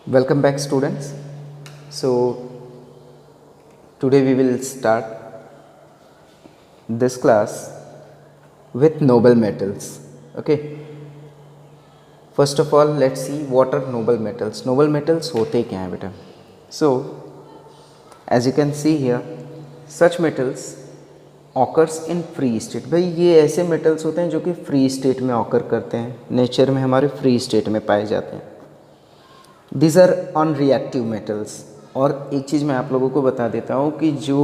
Welcome back, students. So today we will start this class with noble metals. Okay, first of all let's see what are noble metals. Noble metals होते क्या हैं बेटा? So as you can see here, such metals occurs in free state. भाई ये ऐसे metals होते हैं जो कि free state में occur करते हैं, नेचर में हमारे free state में पाए जाते हैं. These are unreactive metals. और एक चीज़ मैं आप लोगों को बता देता हूँ कि जो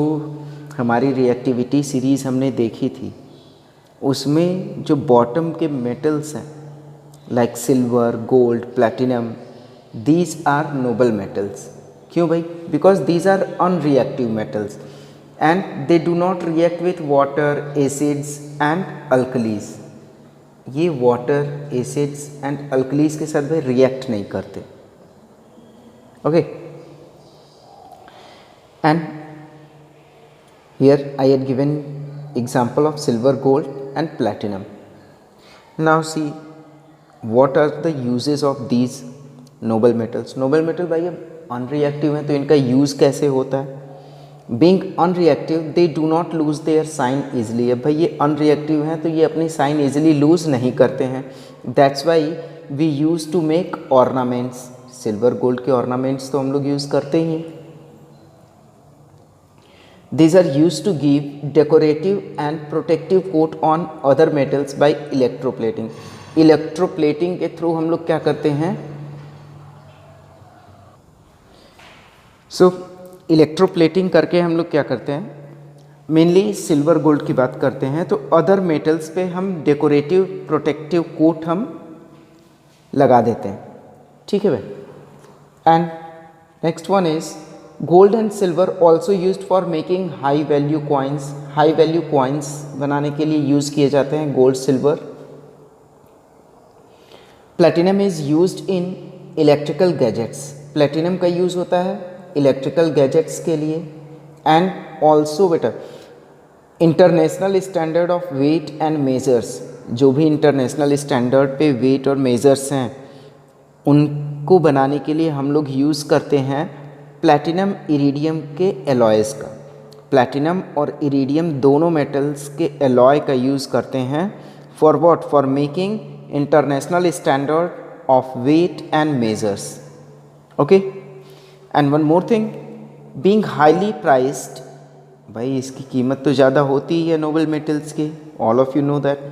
हमारी रिएक्टिविटी सीरीज़ हमने देखी थी उसमें जो बॉटम के मेटल्स हैं like silver, gold, platinum, these are noble metals. क्यों भाई? Because these are unreactive metals and they do not react with water, acids and alkalis. ये वाटर, एसिड्स एंड अल्कलीज के साथ भाई रिएक्ट नहीं करते. Okay, and here I had given example of silver, gold and platinum. Now see what are the uses of these noble metals. Noble metal भाई अब unreactive हैं तो इनका use कैसे होता है? Being unreactive they do not lose their sign easily. अब भाई ये unreactive हैं तो ये अपनी sign easily lose नहीं करते हैं. That's why we used to make ornaments. Silver, gold के ऑर्नामेंट्स तो हम लोग यूज़ करते ही हैं. These are use to give decorative and protective coat on other metals by electroplating. Electroplating के थ्रू हम लोग क्या करते हैं? इलेक्ट्रोप्लेटिंग करके हम लोग क्या करते हैं? मेनली सिल्वर, गोल्ड की बात करते हैं तो अदर मेटल्स पे हम डेकोरेटिव प्रोटेक्टिव कोट हम लगा देते हैं. ठीक है भाई. And next one is gold and silver also used for making high value coins. High value coins बनाने के लिए यूज़ किए जाते हैं gold, silver. Platinum is used in electrical gadgets. Platinum का यूज़ होता है इलेक्ट्रिकल गैजेट्स के लिए. एंड ऑल्सो बेटा international standard of weight and measures. जो भी इंटरनेशनल स्टैंडर्ड पे वेट और मेजर्स हैं उनको बनाने के लिए हम लोग यूज़ करते हैं प्लैटिनम इरिडियम के एलॉयज़ का. प्लैटिनम और इरिडियम दोनों मेटल्स के एलॉय का यूज़ करते हैं for what? For making international standard of weight and measures. Okay. And one more thing, being highly priced. भाई इसकी कीमत तो ज़्यादा होती ही है नोबल मेटल्स की. All of you know that.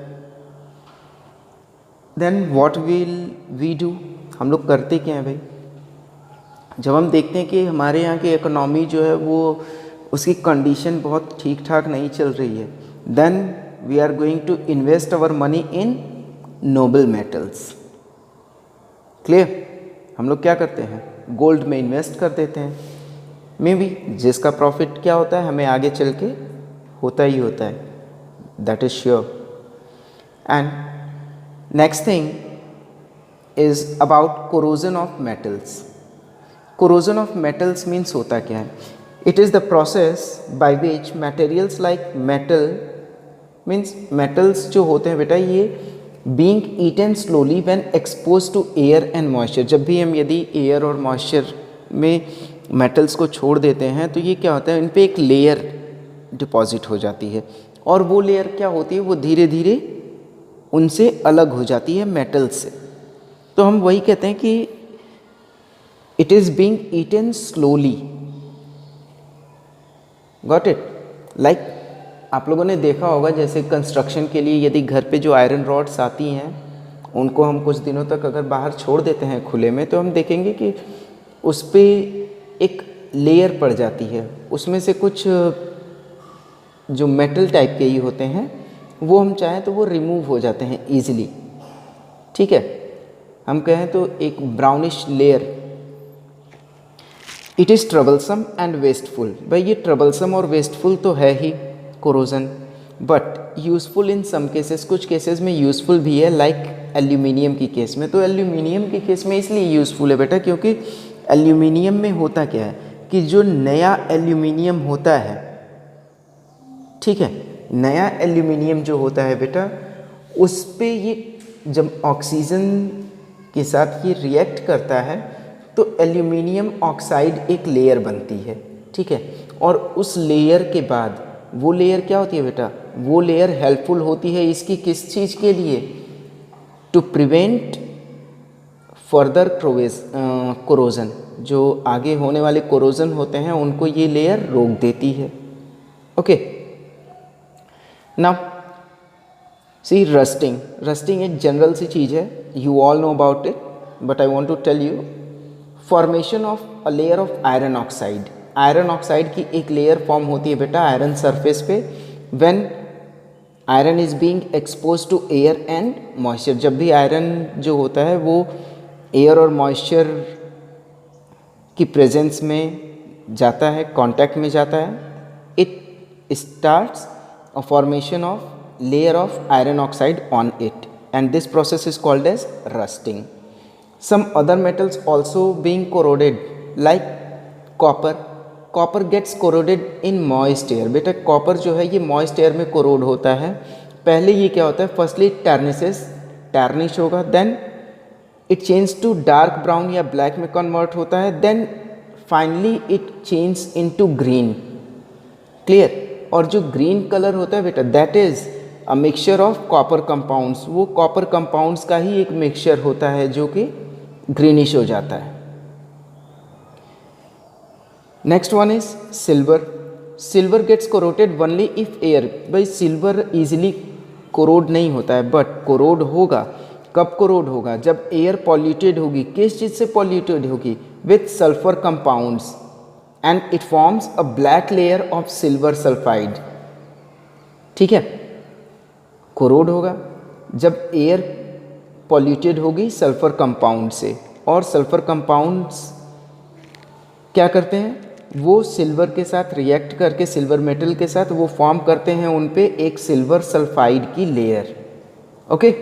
Then what will we do? हम लोग करते क्या हैं भाई? जब हम देखते हैं कि हमारे यहाँ की इकोनॉमी जो है वो उसकी कंडीशन बहुत ठीक ठाक नहीं चल रही है, then we are going to invest our money in noble metals. Clear? हम लोग क्या करते हैं? गोल्ड में इन्वेस्ट कर देते हैं. मे बी जिसका प्रॉफिट क्या होता है हमें आगे चल के होता ही होता है. That is sure. And next thing is about corrosion of metals. Corrosion of metals means होता क्या है? It is the process by which materials like metal means metals जो होते हैं बेटा ये being eaten slowly when exposed to air and moisture. जब भी हम यदि एयर और मॉइस्चर में मेटल्स को छोड़ देते हैं तो ये क्या होता है? इन पे एक लेयर डिपॉजिट हो जाती है और वो लेयर क्या होती है? वो धीरे धीरे उनसे अलग हो जाती है मेटल्स से. तो हम वही कहते हैं कि it is being eaten slowly. Got it? Like आप लोगों ने देखा होगा जैसे कंस्ट्रक्शन के लिए यदि घर पे जो आयरन रॉड्स आती हैं उनको हम कुछ दिनों तक अगर बाहर छोड़ देते हैं खुले में तो हम देखेंगे कि उस पर एक लेयर पड़ जाती है. उसमें से कुछ जो मेटल टाइप के ही होते हैं वो हम चाहें तो वो रिमूव हो जाते हैं ईजिली. ठीक है? हम कहें तो एक brownish layer. It is troublesome and wasteful. भाई ये ट्रबलसम और वेस्टफुल तो है ही corrosion, but useful in some cases. कुछ केसेस में यूज़फुल भी है लाइक एल्यूमिनियम की केस में. तो एल्यूमिनियम की केस में इसलिए यूज़फुल है बेटा क्योंकि एल्यूमिनियम में होता क्या है कि जो नया एल्यूमिनियम होता है, ठीक है, नया एल्यूमिनियम जो होता है बेटा उस पे ये जब ऑक्सीजन के साथ ये रिएक्ट करता है तो एल्यूमिनियम ऑक्साइड एक लेयर बनती है, ठीक है। और उस लेयर के बाद वो लेयर क्या होती है बेटा, वो लेयर हेल्पफुल होती है इसकी किस चीज़ के लिए, टू प्रिवेंट फर्दर कोरोजन, जो आगे होने वाले कोरोजन होते हैं उनको ये लेयर रोक देती है। ओके, नाउ सी रस्टिंग एक जनरल सी चीज़ है, you all know about it, but I want to tell you formation of a layer of iron oxide. Iron oxide की एक लेयर फॉर्म होती है बेटा आयरन सरफेस पे when iron is being expose to air and moisture. जब भी iron जो होता है वो एयर और मॉइस्चर की प्रेजेंस में जाता है, कांटेक्ट में जाता है, it starts a formation of layer of iron oxide on it, and this process is called as rusting. Some other metals also being corroded like copper gets corroded in moist air। बेटा copper जो है ये moist air में corrode होता है। पहले ये क्या होता है, फर्स्टली टर्निश होगा, then it change to dark brown या ब्लैक में कन्वर्ट होता है, then finally it change into green. Clear? और जो ग्रीन कलर होता है बेटा that is a mixture of copper compounds, वो कॉपर कंपाउंड्स का ही एक मिक्सचर होता है जो कि ग्रीनिश हो जाता है। Next one is silver gets corroded only if air. भाई सिल्वर इजीली कोरोड नहीं होता है, बट कोरोड होगा। कब कोरोड होगा, जब एयर पॉल्यूटेड होगी। किस चीज़ से पॉल्यूटेड होगी, with sulphur compounds, and it forms a black layer of silver sulphide. ठीक है, कोरोड होगा जब एयर पॉल्यूटेड होगी सल्फर कंपाउंड से, और सल्फर कंपाउंड्स क्या करते हैं, वो सिल्वर के साथ रिएक्ट करके सिल्वर मेटल के साथ वो फॉर्म करते हैं उन पे एक सिल्वर सल्फाइड की layer. Okay,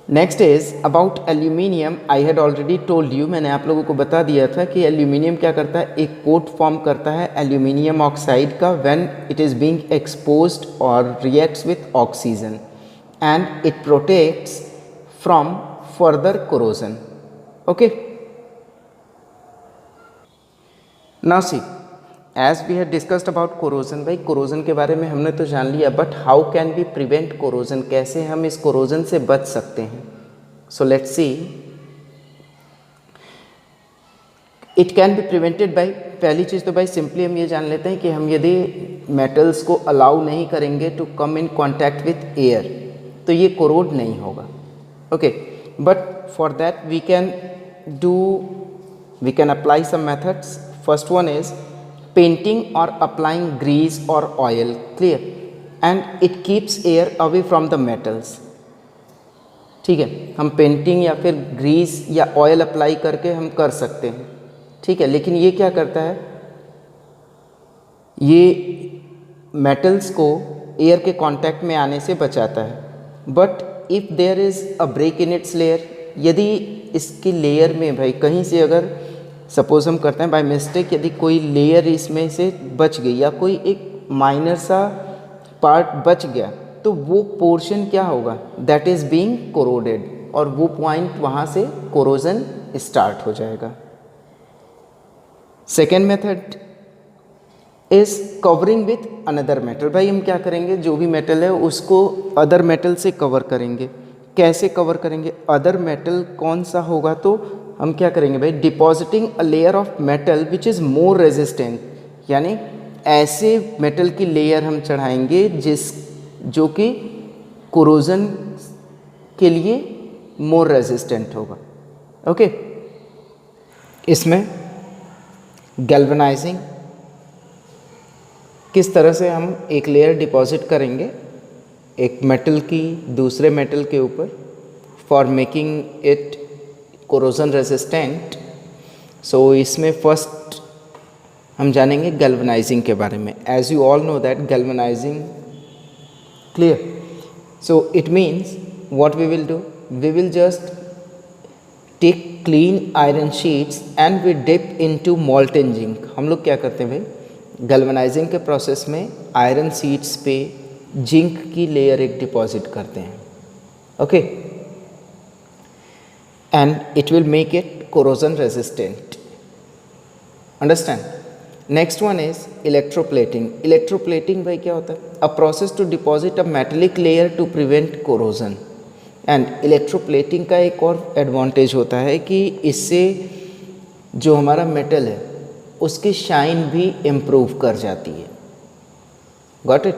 next is about aluminium. I had already told you, मैंने आप लोगों को बता दिया था कि एल्यूमिनियम क्या करता है, एक कोट फॉर्म करता है एल्यूमिनियम ऑक्साइड का when it is being exposed और reacts with oxygen, and it protects from further corrosion. Okay, now see as we had discussed about corrosion. भाई कोरोजन के बारे में हमने तो जान लिया, but how can we prevent corrosion, कैसे हम इस कोरोजन से बच सकते हैं। So let's see, it can be prevented by, पहली चीज़ तो भाई सिंपली हम ये जान लेते हैं कि हम यदि मेटल्स को अलाउ नहीं करेंगे to come in contact with air तो ये कोरोड नहीं होगा। Okay, but for that we can apply some methods. First one is painting or applying grease or oil, clear, and it keeps air away from the metals। ठीक है, हम painting या फिर Greece या ऑयल अप्लाई करके हम कर सकते हैं, ठीक है, लेकिन ये क्या करता है, ये मेटल्स को एयर के कांटेक्ट में आने से बचाता है। But if there is a break in its layer, यदि इसकी लेयर में भाई कहीं से अगर सपोज हम करते हैं बाय मिस्टेक, यदि कोई लेयर इसमें से बच गई या कोई एक माइनर सा पार्ट बच गया तो वो पोर्शन क्या होगा, दैट इज़ बीइंग कोरोडेड, और वो पॉइंट वहाँ से कोरोजन स्टार्ट हो जाएगा। Second method is covering with another metal. भाई हम क्या करेंगे, जो भी मेटल है उसको अदर मेटल से कवर करेंगे। कैसे कवर करेंगे, अदर मेटल कौन सा होगा, तो हम क्या करेंगे भाई, depositing a layer of metal which is more resistant, यानी ऐसे मेटल की लेयर हम चढ़ाएंगे जो कि कोरोजन के लिए मोर रेजिस्टेंट होगा। ओके, इसमें गैल्वेनाइजिंग किस तरह से हम एक लेयर डिपॉजिट करेंगे एक मेटल की दूसरे मेटल के ऊपर for making it corrosion resistant. So इसमें फर्स्ट हम जानेंगे गैल्वेनाइजिंग के बारे में। As you all know that galvanising, clear, so it means what we will do, we will just take clean iron sheets and we dip into molten zinc. हम लोग क्या करते हैं भाई, गैल्वेनाइजिंग के प्रोसेस में आयरन शीट्स पे zinc की लेयर एक डिपॉजिट करते हैं। Okay, and it will make it corrosion resistant. Understand? Next one is electroplating. Electroplating भाई क्या होता है? A process to deposit a metallic layer to prevent corrosion. And electroplating का एक और advantage होता है कि इससे जो हमारा मेटल है उसकी शाइन भी इम्प्रूव कर जाती है. Got it?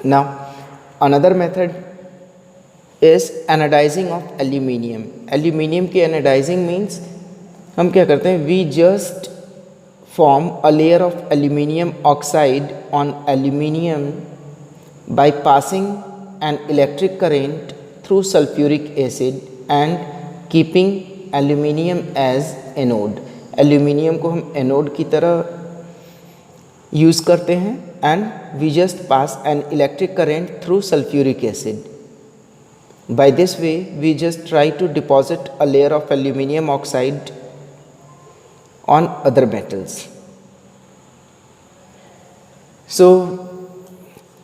Now another method is anodizing of aluminium. Aluminium की anodizing means हम क्या करते हैं, we just form a layer of aluminium oxide on aluminium by passing an electric current through sulfuric acid and keeping aluminium as anode. aluminium को हम anode की तरह use करते हैं and we just pass an electric current through sulfuric acid. By this way we just try to deposit a layer of aluminium oxide on other metals. So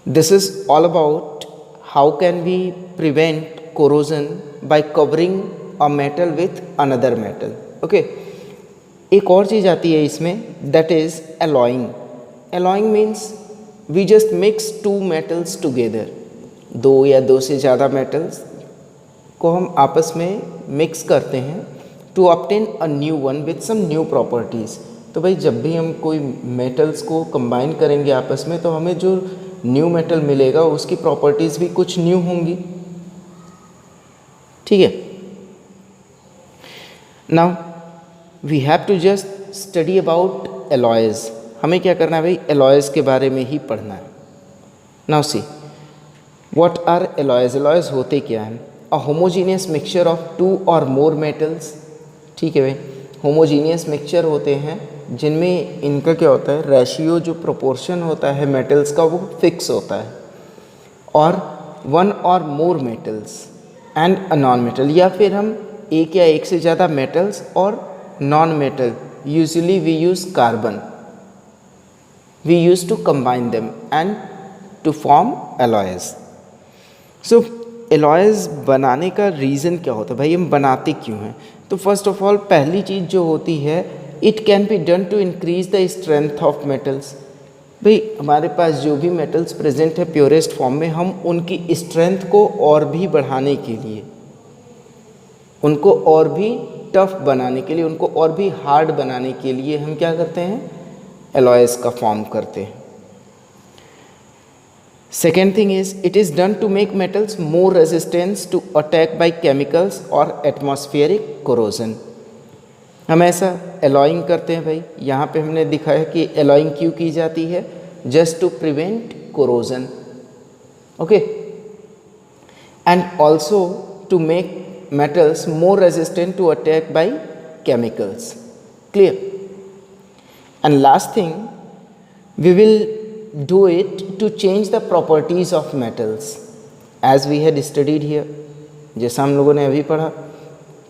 this is all about how can we prevent corrosion by covering a metal with another metal. Okay, एक और चीज़ आती है इसमें, that is alloying. Alloying means we just mix two metals together. दो या दो से ज़्यादा metals को हम आपस में mix करते हैं to obtain a new one with some new properties. तो भाई जब भी हम कोई metals को combine करेंगे आपस में तो हमें जो new metal मिलेगा उसकी properties भी कुछ new होंगी. ठीक है. Now we have to just study about alloys. हमें क्या करना है भाई, alloys के बारे में ही पढ़ना है. Now see, what are alloys? Alloys होते क्या हैं? A homogeneous mixture of two or more metals. ठीक है भाई, homogeneous mixture होते हैं जिनमें इनका क्या होता है, रेशियो जो प्रोपोर्शन होता है मेटल्स का वो फिक्स होता है. और वन और मोर metals and a non metal, या फिर हम एक या एक से ज़्यादा मेटल्स और non metal, usually we use carbon, we use to combine them and to form alloys. So alloys बनाने का रीज़न क्या होता है भाई, हम बनाते क्यों हैं? तो फर्स्ट ऑफ ऑल पहली चीज़ जो होती है, it can be done to increase the strength of metals. भाई हमारे पास जो भी मेटल्स प्रेजेंट है प्योरेस्ट फॉर्म में, हम उनकी स्ट्रेंथ को और भी बढ़ाने के लिए, उनको और भी टफ बनाने के लिए, उनको और भी हार्ड बनाने के लिए हम क्या करते हैं, एलॉयज का फॉर्म करते हैं. Second thing is it is done to make metals more resistant to attack by chemicals or atmospheric corrosion. हम ऐसा alloying करते हैं भाई. यहाँ पे हमने दिखाया कि alloying क्यों की जाती है, just to prevent corrosion. Okay, and also to make metals more resistant to attack by chemicals. Clear? And last thing, we will do it to change the properties of metals as we had studied here. जैसा हम लोगों ने अभी पढ़ा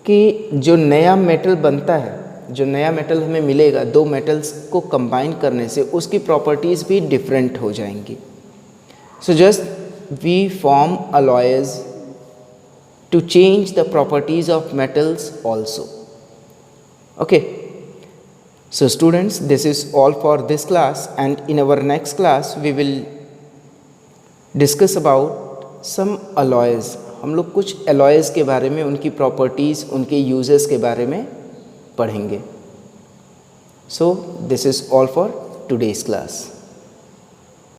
कि जो नया metal बनता है, जो नया मेटल हमें मिलेगा दो मेटल्स को कंबाइन करने से, उसकी प्रॉपर्टीज़ भी डिफरेंट हो जाएंगी. So just we form alloys to change the properties of metals also. Okay. So students, this is all for this class, and in our next class we will discuss about some alloys. हम लोग कुछ alloys के बारे में, उनकी properties, उनके uses के बारे में पढ़ेंगे. So this is all for today's class.